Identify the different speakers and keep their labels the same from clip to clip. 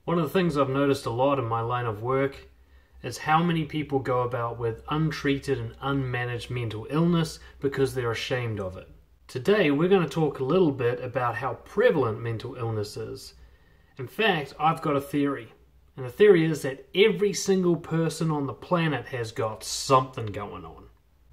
Speaker 1: One of the things I've noticed a lot in my line of work is how many people go about with untreated and unmanaged mental illness because they're ashamed of it. Today we're going to talk a little bit about how prevalent mental illness is. In fact, I've got a theory. And the theory is that every single person on the planet has got something going on.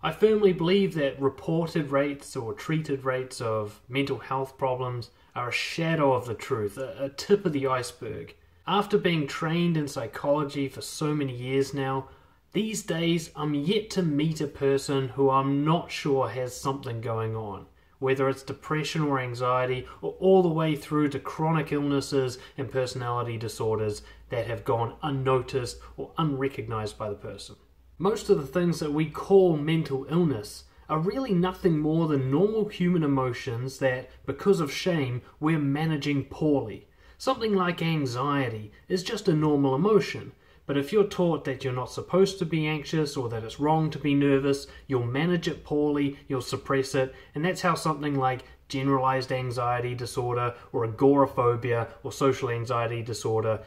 Speaker 1: I firmly believe that reported rates or treated rates of mental health problems are a shadow of the truth, a tip of the iceberg. After being trained in psychology for so many years now, these days I'm yet to meet a person who I'm not sure has something going on, whether it's depression or anxiety, or all the way through to chronic illnesses and personality disorders that have gone unnoticed or unrecognized by the person. Most of the things that we call mental illness are really nothing more than normal human emotions that, because of shame, we're managing poorly. Something like anxiety is just a normal emotion, but if you're taught that you're not supposed to be anxious or that it's wrong to be nervous, you'll manage it poorly, you'll suppress it, and that's how something like generalized anxiety disorder or agoraphobia or social anxiety disorder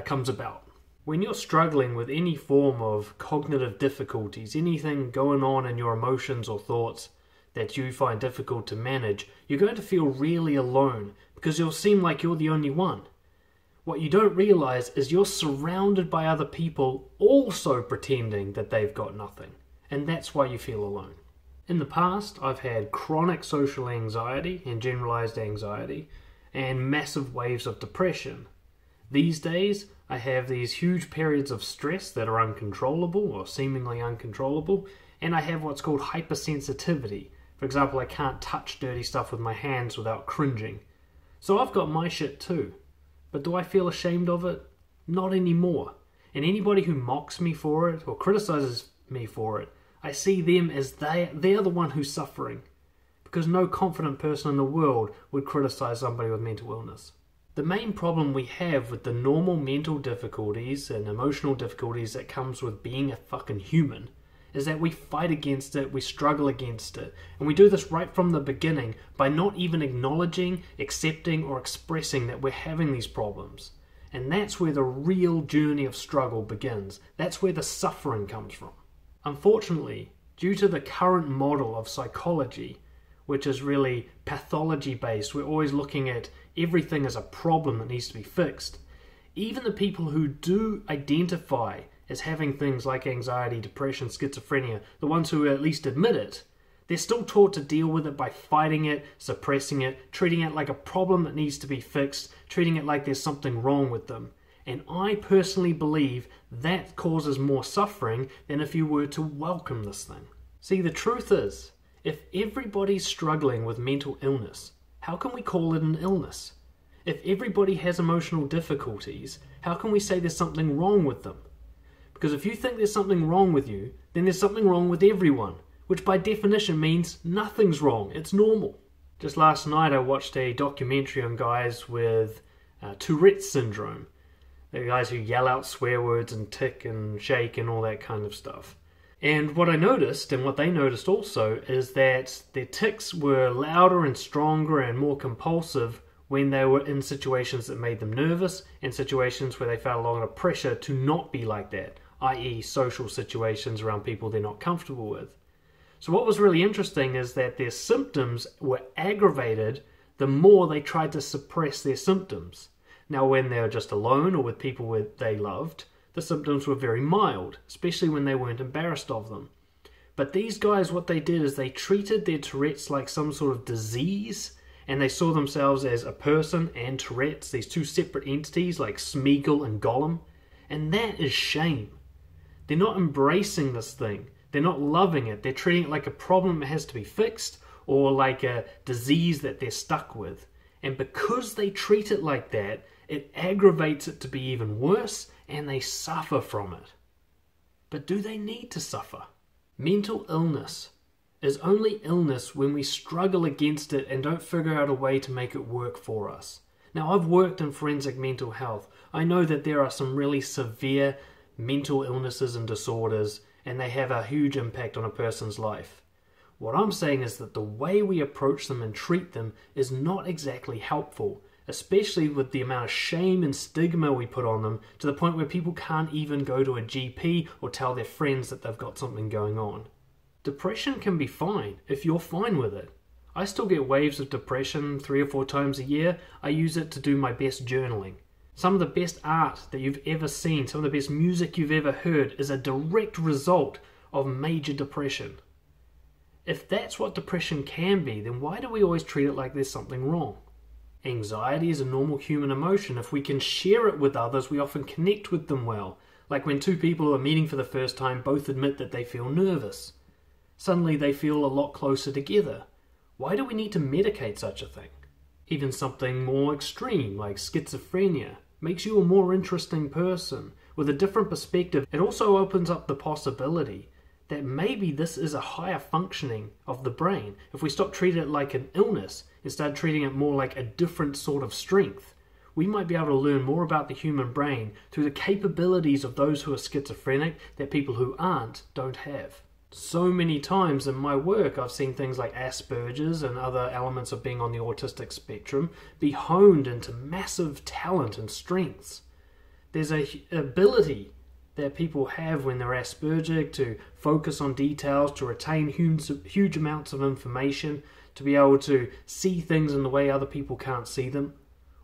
Speaker 1: comes about. When you're struggling with any form of cognitive difficulties, anything going on in your emotions or thoughts that you find difficult to manage, you're going to feel really alone because you'll seem like you're the only one. What you don't realize is you're surrounded by other people also pretending that they've got nothing, and that's why you feel alone. In the past, I've had chronic social anxiety and generalized anxiety and massive waves of depression. These days, I have these huge periods of stress that are uncontrollable or seemingly uncontrollable, and I have what's called hypersensitivity. For example, I can't touch dirty stuff with my hands without cringing. So I've got my shit too. But do I feel ashamed of it? Not anymore. And anybody who mocks me for it or criticizes me for it, I see them as they're the one who's suffering. Because no confident person in the world would criticize somebody with mental illness. The main problem we have with the normal mental difficulties and emotional difficulties that comes with being a fucking human is that we fight against it, we struggle against it. And we do this right from the beginning by not even acknowledging, accepting, or expressing that we're having these problems. And that's where the real journey of struggle begins. That's where the suffering comes from. Unfortunately, due to the current model of psychology, which is really pathology-based, we're always looking at everything as a problem that needs to be fixed. Even the people who do identify as having things like anxiety, depression, schizophrenia, the ones who at least admit it, they're still taught to deal with it by fighting it, suppressing it, treating it like a problem that needs to be fixed, treating it like there's something wrong with them. And I personally believe that causes more suffering than if you were to welcome this thing. See, the truth is, if everybody's struggling with mental illness, how can we call it an illness? If everybody has emotional difficulties, how can we say there's something wrong with them? Because if you think there's something wrong with you, then there's something wrong with everyone, which by definition means nothing's wrong, it's normal. Just last night I watched a documentary on guys with Tourettes syndrome. They're guys who yell out swear words and tick and shake and all that kind of stuff. And what I noticed, and what they noticed also, is that their tics were louder and stronger and more compulsive when they were in situations that made them nervous and situations where they felt a lot of pressure to not be like that, i.e. social situations around people they're not comfortable with. So what was really interesting is that their symptoms were aggravated the more they tried to suppress their symptoms. Now when they were just alone or with people they loved, the symptoms were very mild, especially when they weren't embarrassed of them. But these guys, what they did is they treated their Tourette's like some sort of disease, and they saw themselves as a person and Tourette's, these two separate entities like Smeagol and Gollum, and that is shame. They're not embracing this thing. They're not loving it. They're treating it like a problem that has to be fixed or like a disease that they're stuck with. And because they treat it like that, it aggravates it to be even worse, and they suffer from it. But do they need to suffer? Mental illness is only illness when we struggle against it and don't figure out a way to make it work for us. Now, I've worked in forensic mental health. I know that there are some really severe mental illnesses and disorders, and they have a huge impact on a person's life. What I'm saying is that the way we approach them and treat them is not exactly helpful. especially with the amount of shame and stigma we put on them, to the point where people can't even go to a GP or tell their friends that they've got something going on. Depression can be fine if you're fine with it. I still get waves of depression 3 or 4 times a year. I use it to do my best journaling. Some of the best art that you've ever seen, some of the best music you've ever heard is a direct result of major depression. If that's what depression can be, then why do we always treat it like there's something wrong? Anxiety is a normal human emotion. If we can share it with others, we often connect with them well. Like when 2 people who are meeting for the first time both admit that they feel nervous. Suddenly they feel a lot closer together. Why do we need to medicate such a thing? Even something more extreme like schizophrenia makes you a more interesting person with a different perspective. It also opens up the possibility that maybe this is a higher functioning of the brain. If we stop treating it like an illness and start treating it more like a different sort of strength, we might be able to learn more about the human brain through the capabilities of those who are schizophrenic that people who aren't don't have. So many times in my work I've seen things like Asperger's and other elements of being on the autistic spectrum be honed into massive talent and strengths. There's an ability that people have when they're Aspergic to focus on details, to retain huge amounts of information, to be able to see things in the way other people can't see them.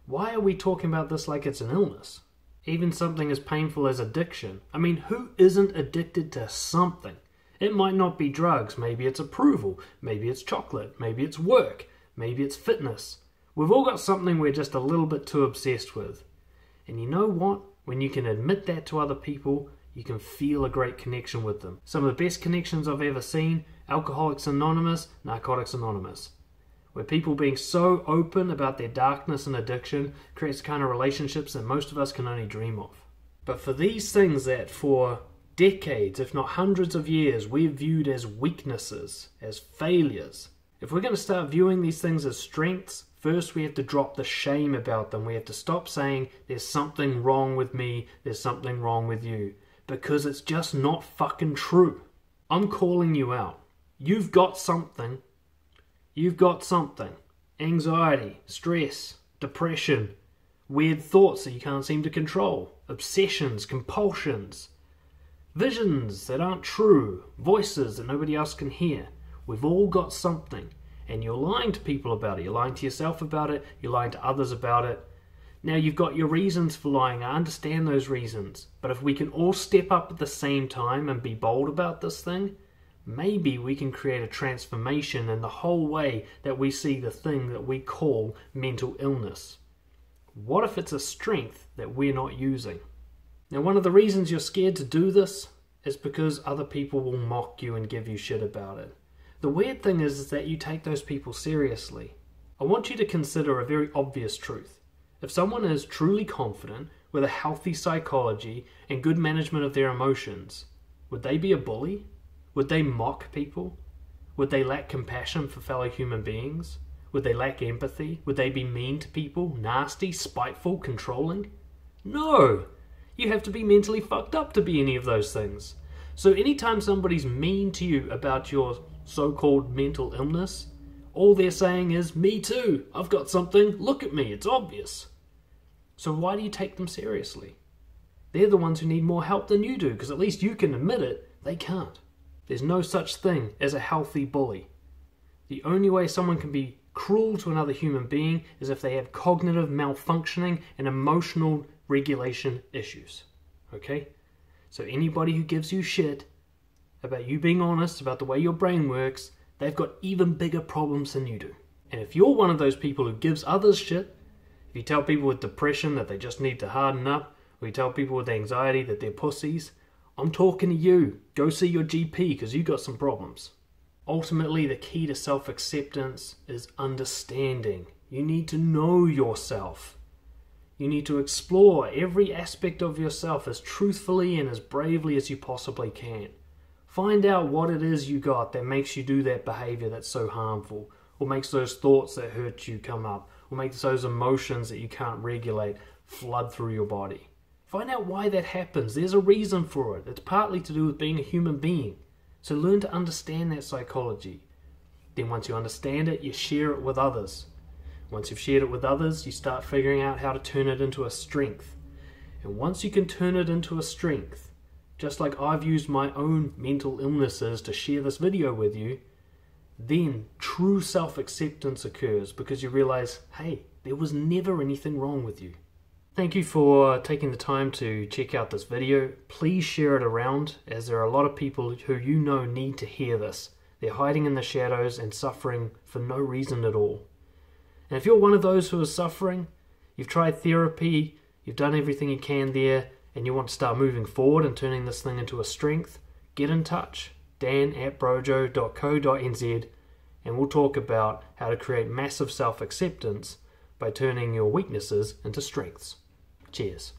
Speaker 1: Why are we talking about this like it's an illness? Even something as painful as addiction. I mean, who isn't addicted to something? It might not be drugs, maybe it's approval, maybe it's chocolate, maybe it's work, maybe it's fitness. We've all got something we're just a little bit too obsessed with. And you know what? When you can admit that to other people, you can feel a great connection with them. Some of the best connections I've ever seen, Alcoholics Anonymous, Narcotics Anonymous. Where people being so open about their darkness and addiction creates the kind of relationships that most of us can only dream of. But for these things that for decades, if not hundreds of years, we've viewed as weaknesses, as failures. If we're going to start viewing these things as strengths, first we have to drop the shame about them. We have to stop saying, there's something wrong with me, there's something wrong with you. Because it's just not fucking true. I'm calling you out. You've got something. You've got something. Anxiety, stress, depression, weird thoughts that you can't seem to control, obsessions, compulsions, visions that aren't true, voices that nobody else can hear. We've all got something, and you're lying to people about it. You're lying to yourself about it. You're lying to others about it. Now, you've got your reasons for lying. I understand those reasons. But if we can all step up at the same time and be bold about this thing, maybe we can create a transformation in the whole way that we see the thing that we call mental illness. What if it's a strength that we're not using? Now, one of the reasons you're scared to do this is because other people will mock you and give you shit about it. The weird thing is that you take those people seriously. I want you to consider a very obvious truth. If someone is truly confident, with a healthy psychology and good management of their emotions, would they be a bully? Would they mock people? Would they lack compassion for fellow human beings? Would they lack empathy? Would they be mean to people, nasty, spiteful, controlling? No! You have to be mentally fucked up to be any of those things. So anytime somebody's mean to you about your so-called mental illness, all they're saying is, me too, I've got something, look at me, it's obvious. So why do you take them seriously? They're the ones who need more help than you do, because at least you can admit it, they can't. There's no such thing as a healthy bully. The only way someone can be cruel to another human being is if they have cognitive malfunctioning and emotional regulation issues. Okay? So anybody who gives you shit about you being honest about the way your brain works, they've got even bigger problems than you do. And if you're one of those people who gives others shit, if you tell people with depression that they just need to harden up, or you tell people with anxiety that they're pussies, I'm talking to you. Go see your GP because you got some problems. Ultimately, the key to self-acceptance is understanding. You need to know yourself. You need to explore every aspect of yourself as truthfully and as bravely as you possibly can. Find out what it is you got that makes you do that behavior that's so harmful, or makes those thoughts that hurt you come up, or makes those emotions that you can't regulate flood through your body. Find out why that happens. There's a reason for it. It's partly to do with being a human being. So learn to understand that psychology. Then once you understand it, you share it with others. Once you've shared it with others, you start figuring out how to turn it into a strength. And once you can turn it into a strength, just like I've used my own mental illnesses to share this video with you, then true self-acceptance occurs because you realize, hey, there was never anything wrong with you. Thank you for taking the time to check out this video. Please share it around, as there are a lot of people who you know need to hear this. They're hiding in the shadows and suffering for no reason at all. And if you're one of those who is suffering, you've tried therapy, you've done everything you can there, and you want to start moving forward and turning this thing into a strength, get in touch, dan@brojo.co.nz, and we'll talk about how to create massive self-acceptance by turning your weaknesses into strengths. Cheers.